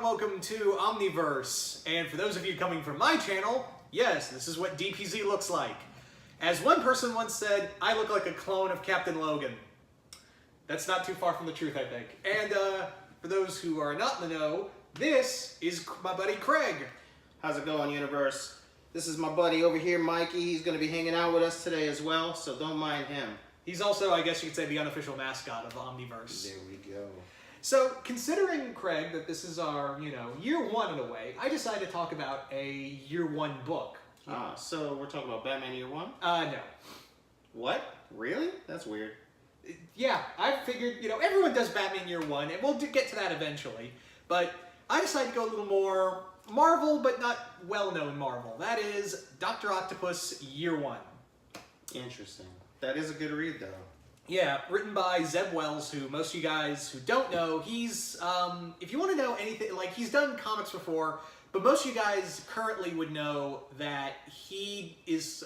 welcome to Omniverse. And for those of you coming from my channel, yes, this is what DPZ looks like. As one person once said, I look like a clone of Captain Logan. That's not too far from the truth, I think. And for those who are not in the know, this is my buddy Craig. How's it going, Universe? This is my buddy over here, Mikey. He's going to be hanging out with us today as well, so don't mind him. He's also, I guess you could say, the unofficial mascot of Omniverse. There we go. So, considering, Craig, that this is our, year one in a way, I decided to talk about a year one book. So we're talking about Batman Year One? No. What? Really? That's weird. Yeah, I figured, everyone does Batman Year One, and we'll get to that eventually. But I decided to go a little more Marvel, but not well-known Marvel. That is Dr. Octopus Year One. Interesting. That is a good read, though. Yeah, written by Zeb Wells, who most of you guys who don't know, he's, if you want to know anything, he's done comics before, but most of you guys currently would know that he is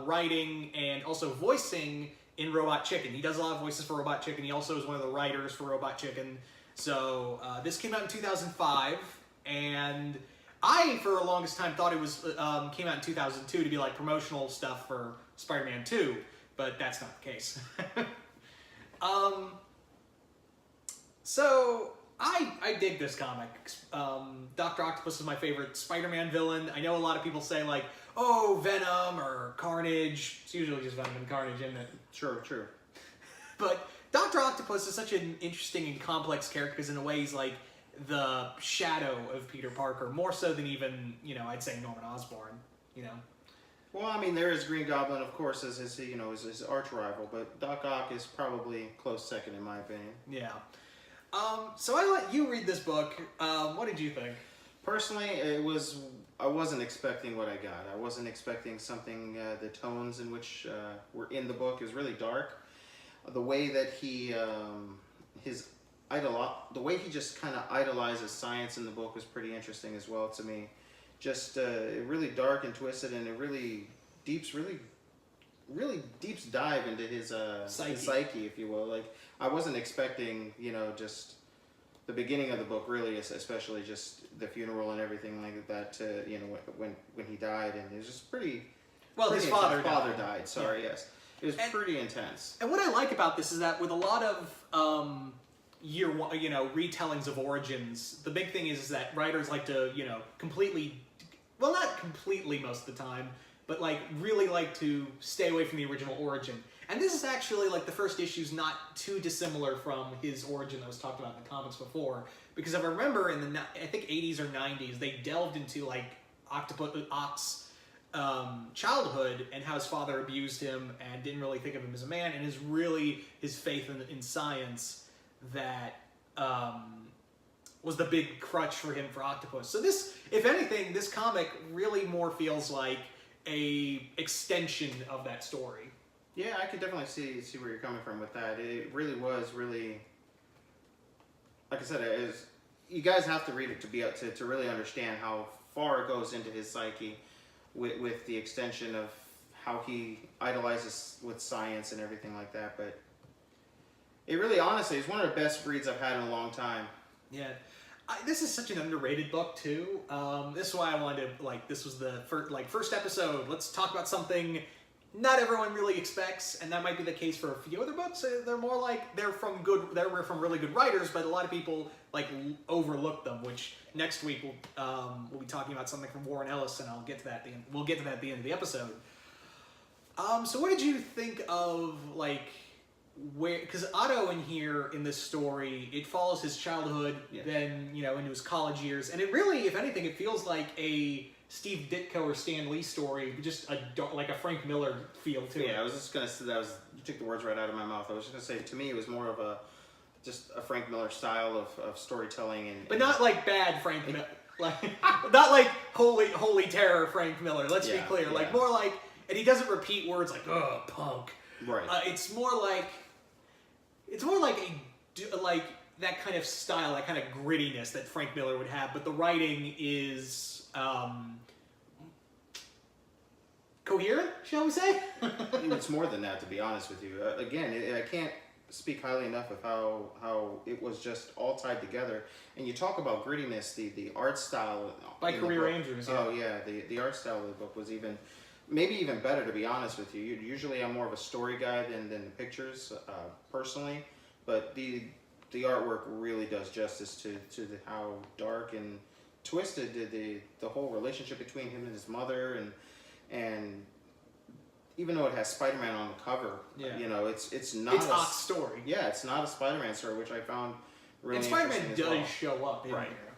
writing and also voicing in Robot Chicken. He does a lot of voices for Robot Chicken. He also is one of the writers for Robot Chicken. So this came out in 2005, and I, for the longest time, thought it was came out in 2002 to be like promotional stuff for Spider-Man 2, but that's not the case. So I dig this comic. Dr. Octopus is my favorite Spider-Man villain. I know a lot of people say like, oh, Venom or Carnage. It's usually just Venom and Carnage, isn't it? Sure, true. But Dr. Octopus is such an interesting and complex character because in a way he's like the shadow of Peter Parker, more so than even, I'd say Norman Osborn, Well, I mean, there is Green Goblin, of course, as his arch rival, but Doc Ock is probably close second in my opinion. Yeah. So I let you read this book. What did you think? Personally, I wasn't expecting what I got. I wasn't expecting something, the tones in which were in the book is really dark. The way that he, the way he just kind of idolizes science in the book was pretty interesting as well to me. Just really dark and twisted, and it really deeps dive into his psyche, if you will. Like, I wasn't expecting, just the beginning of the book, really, especially just the funeral and everything like that. When he died, and it was just pretty. Well, pretty his father died. died. Sorry, yes, it was pretty intense. And what I like about this is that with a lot of year one, retellings of origins, the big thing is that writers like to, completely. Well, not completely most of the time, but really like to stay away from the original origin. And this is actually the first issue's not too dissimilar from his origin that was talked about in the comics before. Because if I remember in the, I think 80s or 90s, they delved into Oct's childhood and how his father abused him and didn't really think of him as a man, and is really his faith in science that was the big crutch for him for Octopus. So this, if anything, this comic really more feels like a extension of that story. Yeah, I could definitely see where you're coming from with that. It really was like I said, you guys have to read it to really understand how far it goes into his psyche with the extension of how he idolizes with science and everything like that. But it really, honestly, is one of the best reads I've had in a long time. Yeah. This is such an underrated book, too. This is why I wanted to, this was the first episode. Let's talk about something not everyone really expects, and that might be the case for a few other books. They're more they're from really good writers, but a lot of people, overlook them, which next week we'll be talking about something from Warren Ellis, and I'll get to that at the end. We'll get to that at the end of the episode. So what did you think of, because Otto in this story, it follows his childhood, yes, then, into his college years, and it really, if anything, it feels like a Steve Ditko or Stan Lee story, just a Frank Miller feel to it. Yeah, I was just going to say, you took the words right out of my mouth. I was just going to say, to me, it was more of just a Frank Miller style of storytelling. But not bad Frank Miller, not Holy Terror Frank Miller, let's be clear. Yeah. More and he doesn't repeat words oh, punk. Right. It's more like that kind of style, that kind of grittiness that Frank Miller would have, but the writing is coherent, shall we say? It's more than that, to be honest with you. Again, I can't speak highly enough of how it was just all tied together. And you talk about grittiness, the art style By in the Career book. Rangers. Yeah. Oh yeah, the art style of the book was maybe even better, to be honest with you. Usually I'm more of a story guy than the pictures, personally, but the artwork really does justice to how dark and twisted the whole relationship between him and his mother, and even though it has Spider-Man on the cover, Yeah. you know, it's not It's Oc's story. Yeah, it's not a Spider-Man story, which I found really and Spider-Man interesting does as well. show up in Right. here.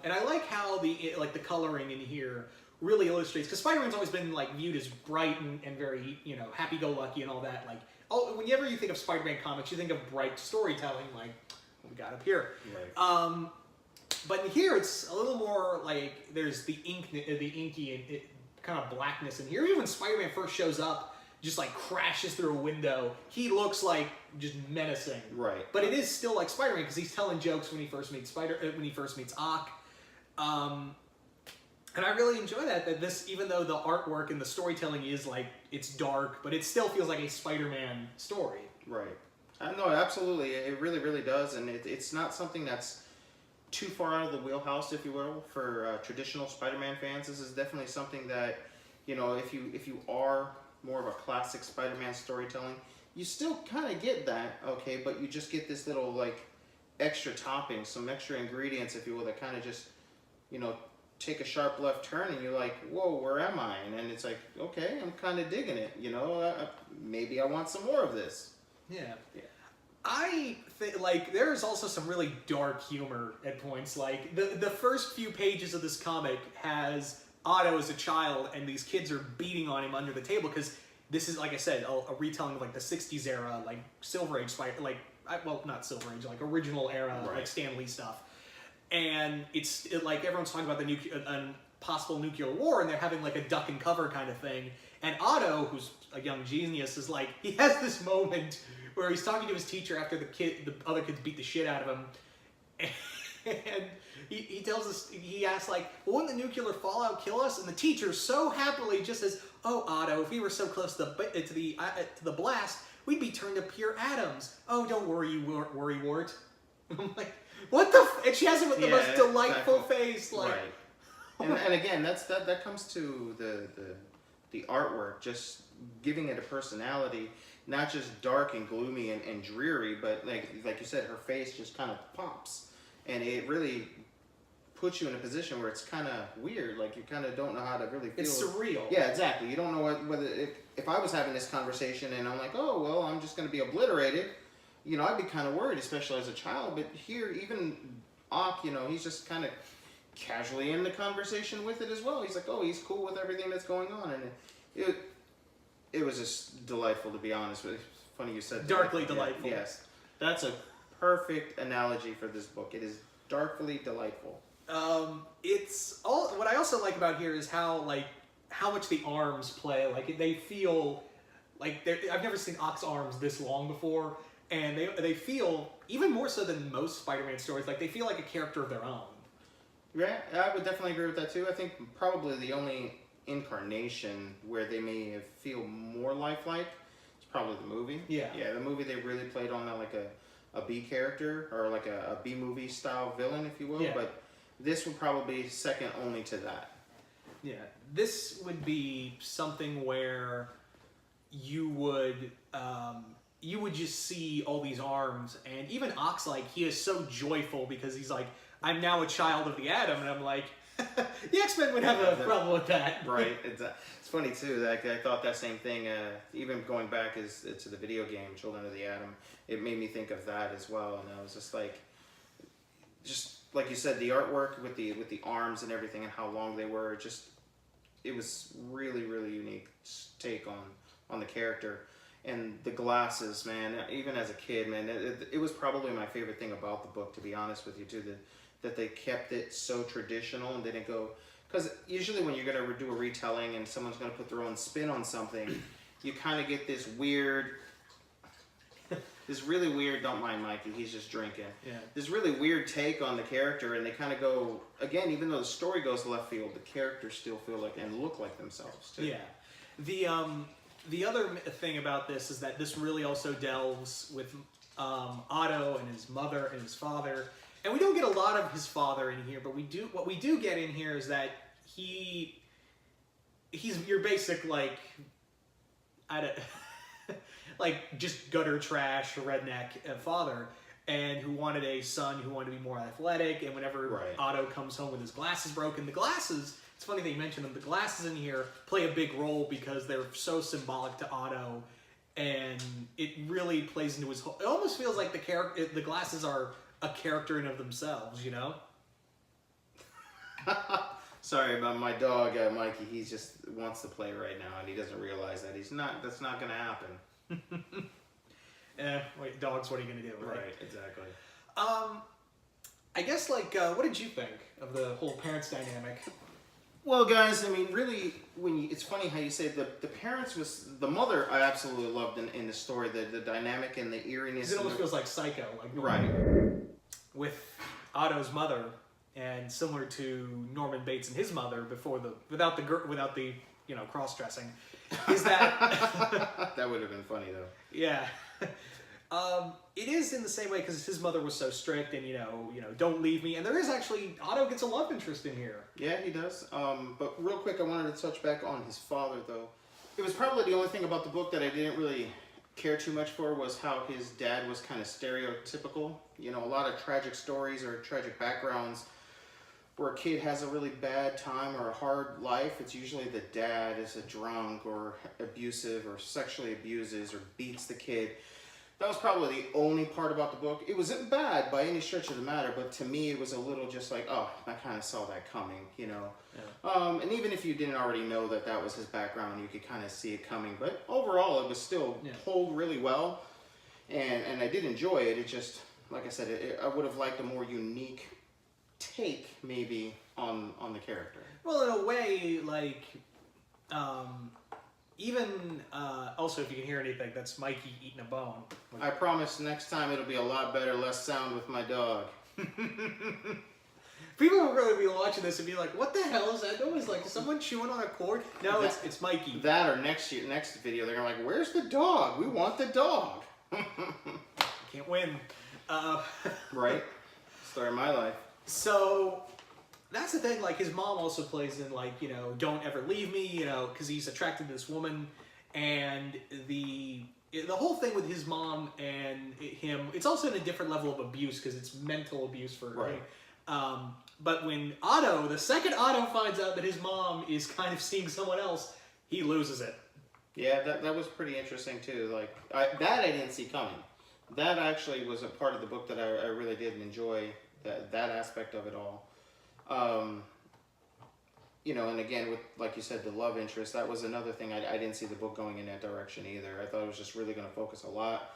And I like how the coloring in here really illustrates, because Spider-Man's always been like viewed as bright and very, you know, happy-go-lucky and all that. Like, whenever you think of Spider-Man comics, you think of bright storytelling, like what we got up here. Right. But in here, it's a little more like there's the inky kind of blackness in here. Even when Spider-Man first shows up, just like crashes through a window, he looks like just menacing. Right. But it is still like Spider-Man because he's telling jokes when he first meets Ock. And I really enjoy that this, even though the artwork and the storytelling is like, it's dark, but it still feels like a Spider-Man story. Right. No, absolutely. It really, really does, and it's not something that's too far out of the wheelhouse, if you will, for traditional Spider-Man fans. This is definitely something that, you know, if you are more of a classic Spider-Man storytelling, you still kind of get that, okay, but you just get this little like extra toppings, some extra ingredients, if you will, that kind of just, you know, take a sharp left turn, and you're like, whoa, where am I? And it's like, okay, I'm kind of digging it, you know, maybe I want some more of this. Yeah. I think, like, there's also some really dark humor at points. Like, the first few pages of this comic has Otto as a child, and these kids are beating on him under the table, because this is, like I said, a retelling of, like, the 60s era, like, Silver Age, like, well, not Silver Age, like, original era, Right. like, Stan Lee stuff. And it's, like, everyone's talking about the possible nuclear war, and they're having, like, a duck and cover kind of thing. And Otto, who's a young genius, is like, he has this moment where he's talking to his teacher after the other kids beat the shit out of him, and he tells us, he asks like, well, wouldn't the nuclear fallout kill us? And the teacher so happily just says, oh, Otto, if we were so close to the blast, we'd be turned to pure atoms. Oh, don't worry, you worrywart. I'm like, what the and she has it with the most delightful face, like. Right. And again, that comes to the artwork, just giving it a personality, not just dark and gloomy and dreary, but like you said, her face just kind of pops, and it really puts you in a position where it's kind of weird, like you kind of don't know how to really feel. It's surreal. Yeah, exactly. You don't know whether if I was having this conversation and I'm like, oh well, I'm just going to be obliterated, you know, I'd be kind of worried, especially as a child. But here, even Ock, you know, he's just kind of casually in the conversation with it as well. He's like, oh, he's cool with everything that's going on, and it was just delightful, to be honest with you. Funny you said that. Darkly delightful. Yes. That's a perfect analogy for this book. It is darkly delightful. It's all, what I also like about here is how much the arms play. Like, they feel like I've never seen Ock's arms this long before, and they feel, even more so than most Spider-Man stories, like they feel like a character of their own. Yeah, I would definitely agree with that too. I think probably the only incarnation where they may feel more lifelike is probably the movie. Yeah. Yeah, the movie, they really played on that like a B character, or like a B movie style villain, if you will. Yeah. But this would probably be second only to that. Yeah, this would be something where you would just see all these arms, and even Ock's like, he is so joyful because he's like, I'm now a child of the Atom, and I'm like, the X-Men would have a problem with that. Right. It's funny too, that I thought that same thing, even going back to the video game Children of the Atom, it made me think of that as well, and I was just like you said, the artwork with the arms and everything and how long they were, it was really, really unique take on the character. And the glasses, man, even as a kid, man, it was probably my favorite thing about the book, to be honest with you too, that they kept it so traditional and didn't go, because usually when you're going to do a retelling and someone's going to put their own spin on something, you kind of get this really weird, don't mind Mikey, he's just drinking. Yeah. This really weird take on the character, and they kind of go, again, even though the story goes left field, the characters still feel like and look like themselves too. Yeah. The other thing about this is that this really also delves with Otto and his mother and his father. And we don't get a lot of his father in here, but what we do get in here is that he's your basic, like, I don't like just gutter trash redneck father, and who wanted a son who wanted to be more athletic. And whenever Otto comes home with his glasses broken, the glasses, it's funny that you mentioned them, the glasses in here play a big role because they're so symbolic to Otto, and it really plays into his whole, it almost feels like the glasses are a character in of themselves, you know? Sorry about my dog, Mikey. He just wants to play right now, and he doesn't realize that that's not going to happen. Wait, dogs, what are you going to do, right? Right, exactly. I guess, like, what did you think of the whole parents dynamic? Well, guys, I mean, really, it's funny how you say the the mother I absolutely loved in the story, the dynamic and the eeriness. It almost feels like Psycho, like right. With Otto's mother, and similar to Norman Bates and his mother without the cross-dressing, is that that would have been funny though. Yeah. It is in the same way because his mother was so strict and, don't leave me. And there is actually, Otto gets a love interest in here. Yeah, he does. But real quick, I wanted to touch back on his father, though. It was probably the only thing about the book that I didn't really care too much for was how his dad was kind of stereotypical. You know, a lot of tragic stories or tragic backgrounds where a kid has a really bad time or a hard life. It's usually the dad is a drunk or abusive or sexually abuses or beats the kid. That was probably the only part about the book. It wasn't bad by any stretch of the matter, but to me it was a little just like, oh, I kind of saw that coming, you know. Yeah. And even if you didn't already know that was his background, you could kind of see it coming. But overall, it was still told really well, and I did enjoy it. It just, like I said, I would have liked a more unique take, maybe, on the character. Well, in a way, like, even, also, if you can hear anything, that's Mikey eating a bone. I promise next time it'll be a lot better, less sound with my dog. People will really be watching this and be like, what the hell is that noise? Like, is someone chewing on a cord? No, it's Mikey. That or next video, they're going to be like, where's the dog? We want the dog. Can't win. Right? Story of my life. So, that's the thing, like, his mom also plays in, like, don't ever leave me, because he's attracted to this woman, and the whole thing with his mom and him, it's also in a different level of abuse, because it's mental abuse for her. Right. But when the second Otto finds out that his mom is kind of seeing someone else, he loses it. Yeah, that was pretty interesting, too. Like, that I didn't see coming. That actually was a part of the book that I really did enjoy, that aspect of it all. And again, with, like you said, the love interest, that was another thing. I didn't see the book going in that direction either. I thought it was just really going to focus a lot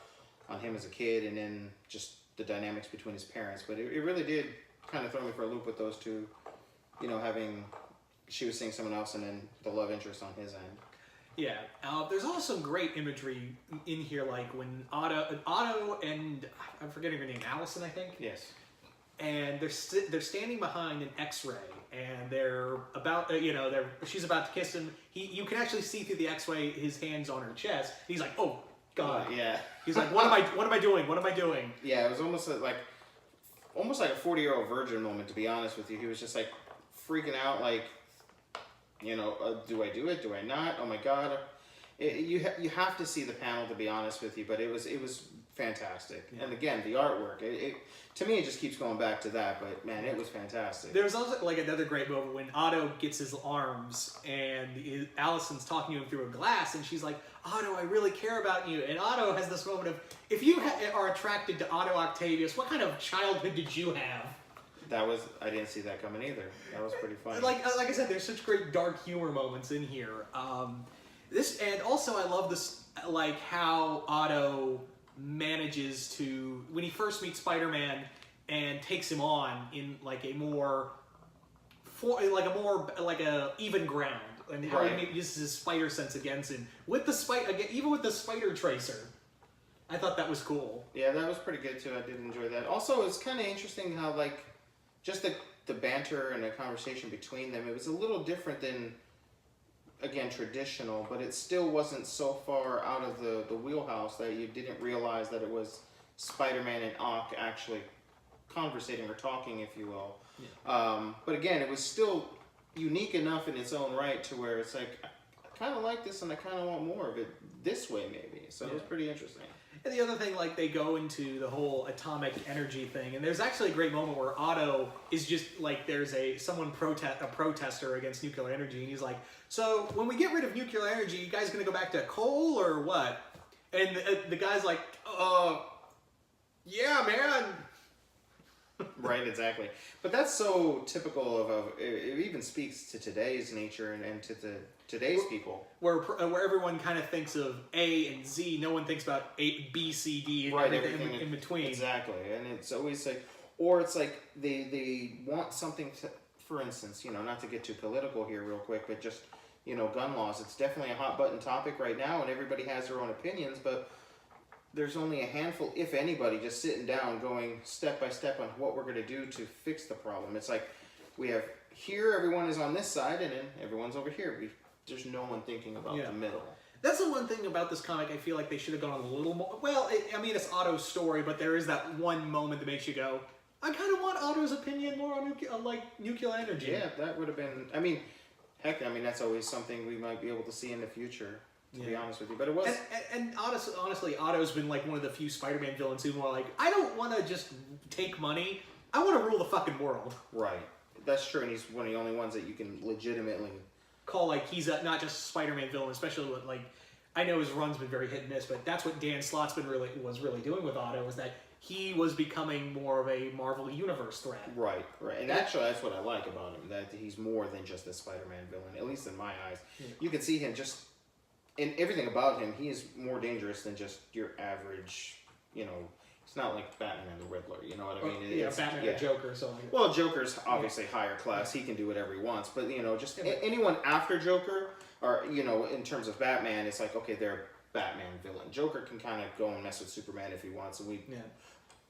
on him as a kid and then just the dynamics between his parents. But it really did kind of throw me for a loop with those two, she was seeing someone else and then the love interest on his end. Yeah, there's also some great imagery in here, like when Otto and, I'm forgetting her name, Allison, I think? Yes. And they're standing behind an X-ray, and they're about, she's about to kiss him. You can actually see through the X-ray his hands on her chest. He's like, oh God. Yeah. He's like, what am I doing? What am I doing? Yeah, it was almost like a 40-year-old virgin moment, to be honest with you. He was just like freaking out, like, do I do it? Do I not? Oh my God. You have to see the panel, to be honest with you, but it was fantastic. Yeah. And again, the artwork, to me, it just keeps going back to that, but man, it was fantastic. There's also like another great moment when Otto gets his arms and Allison's talking to him through a glass, and she's like, Otto, I really care about you. And Otto has this moment of, if you are attracted to Otto Octavius, what kind of childhood did you have? I didn't see that coming either. That was pretty funny. Like I said, there's such great dark humor moments in here. And also I love this, like how Otto manages to, when he first meets Spider-Man and takes him on in like a even ground, and how he uses his spider sense against him with the even with the spider tracer. I thought that was cool. Yeah, that was pretty good too. I did enjoy that. Also, it's kind of interesting how like just the banter and the conversation between them, it was a little different than, again, traditional, but it still wasn't so far out of the wheelhouse that you didn't realize that it was Spider-Man and Ock actually conversating or talking, if you will. Yeah. But again, it was still unique enough in its own right to where it's like, I kind of like this and I kind of want more of it this way maybe. So it was pretty interesting. And the other thing, like, they go into the whole atomic energy thing, and there's actually a great moment where Otto is just like, there's a protester against nuclear energy, and he's like, so when we get rid of nuclear energy, you guys gonna go back to coal or what? And the guy's like, yeah, man. Right, exactly. But that's so typical of it even speaks to today's nature and to today's people. Where everyone kind of thinks of A and Z, no one thinks about A, B, C, D, and right, everything in between. Exactly, and it's always like, or it's like they want something to, for instance, not to get too political here real quick, but just, gun laws. It's definitely a hot button topic right now, and everybody has their own opinions, but there's only a handful, if anybody, just sitting down going step by step on what we're going to do to fix the problem. It's like we have here, everyone is on this side, and then everyone's over here. There's no one thinking about the middle. That's the one thing about this comic I feel like they should have gone a little more. Well, it's Otto's story, but there is that one moment that makes you go, I kind of want Otto's opinion more on nuclear energy. Yeah, that would have been, heck, that's always something we might be able to see in the future. To be honest with you, but it was. And honestly, Otto's been like one of the few Spider-Man villains who are like, I don't want to just take money. I want to rule the fucking world. Right, that's true, and he's one of the only ones that you can legitimately call like he's not just a Spider-Man villain, especially with like, I know his run's been very hit and miss, but that's what Dan Slott's was really doing with Otto, was that he was becoming more of a Marvel Universe threat. Right, and actually that's what I like about him, that he's more than just a Spider-Man villain, at least in my eyes. Yeah. You can see him just. In everything about him, he is more dangerous than just your average, it's not like Batman and the Riddler, you know what I mean? Batman and Joker, so like... Well, Joker's obviously higher class, he can do whatever he wants, but, just anyone after Joker, or, in terms of Batman, it's like, okay, they're a Batman villain. Joker can kind of go and mess with Superman if he wants, and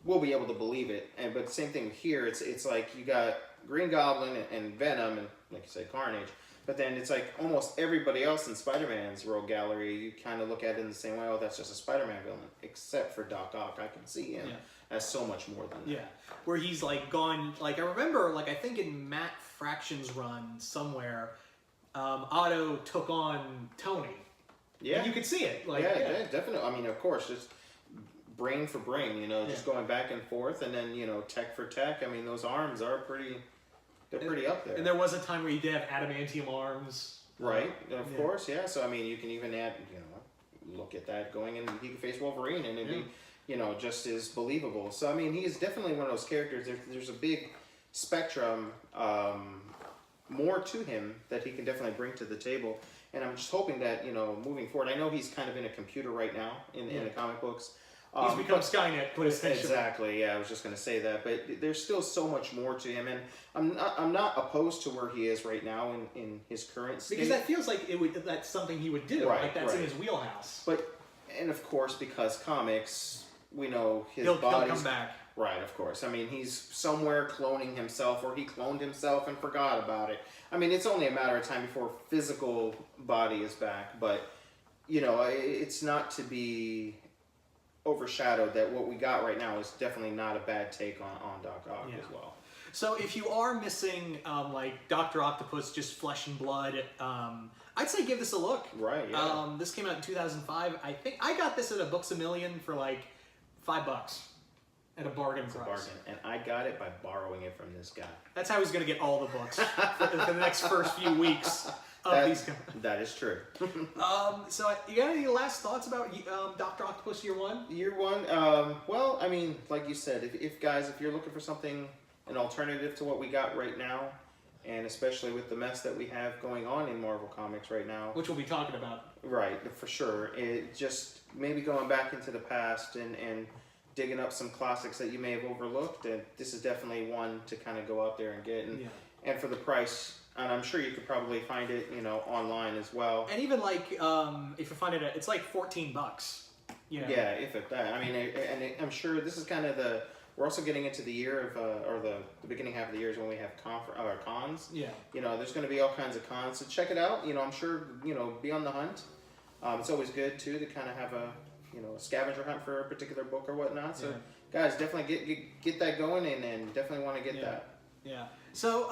we'll be able to believe it. But same thing here, it's like you got Green Goblin and Venom, and like you said, Carnage. But then it's like almost everybody else in Spider-Man's rogue gallery, you kind of look at it in the same way, oh, that's just a Spider-Man villain. Except for Doc Ock, I can see him as so much more than that. Yeah, where he's like gone, like I remember, like I think in Matt Fraction's run somewhere, Otto took on Tony. Yeah. And you could see it. Like, yeah, definitely. Of course, just brain for brain, just going back and forth, and then, tech for tech. Those arms are pretty... They're pretty up there. And there was a time where you did have adamantium arms. Right, of course, yeah. So, you can even add, look at that going and he can face Wolverine and it'd be, just as believable. So, he is definitely one of those characters. There's a big spectrum, more to him that he can definitely bring to the table. And I'm just hoping that, moving forward, I know he's kind of in a computer right now in the comic books. He's become Skynet, but essentially. Exactly, yeah, I was just going to say that. But there's still so much more to him, and I'm not opposed to where he is right now in his current state. Because that feels like that's something he would do, right, like that's in his wheelhouse. And of course, because comics, we know he'll come back. Right, of course. He's somewhere cloning himself, or he cloned himself and forgot about it. It's only a matter of time before physical body is back, but, it's not to be overshadowed that what we got right now is definitely not a bad take on Doc Ock as well. So if you are missing like Dr. Octopus, just flesh and blood, I'd say give this a look. Right, yeah. This came out in 2005. I think I got this at a Books A Million for like $5 at a bargain price. And I got it by borrowing it from this guy. That's how he's going to get all the books for the next first few weeks. That is true. So you got any last thoughts about Dr. Octopus Year One? Year One, well, like you said, if you're looking for something, an alternative to what we got right now, and especially with the mess that we have going on in Marvel Comics right now, which we'll be talking about. Right, for sure. It just maybe going back into the past and digging up some classics that you may have overlooked, and this is definitely one to kind of go out there and get, and for the price. And I'm sure you could probably find it, online as well. And even like, if you find it, it's like $14. Yeah, if at that. And I'm sure this is kind of we're also getting into the year of, or the beginning half of the year is when we have cons. Yeah. There's going to be all kinds of cons, so check it out. I'm sure, be on the hunt. It's always good too to kind of have you know, a scavenger hunt for a particular book or whatnot. So, Yeah. guys, definitely get that going, and definitely want to get that. Yeah. So,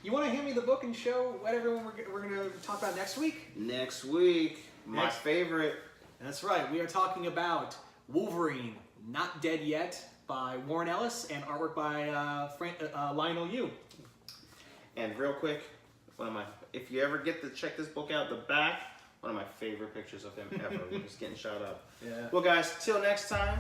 you want to hand me the book and show what everyone we're going to talk about next week? Next week, my favorite. That's right. We are talking about Wolverine, Not Dead Yet by Warren Ellis and artwork by Lionel Yu. And real quick, if you ever get to check this book out, the back, one of my favorite pictures of him ever. We're just getting shot up. Yeah. Well, guys, till next time.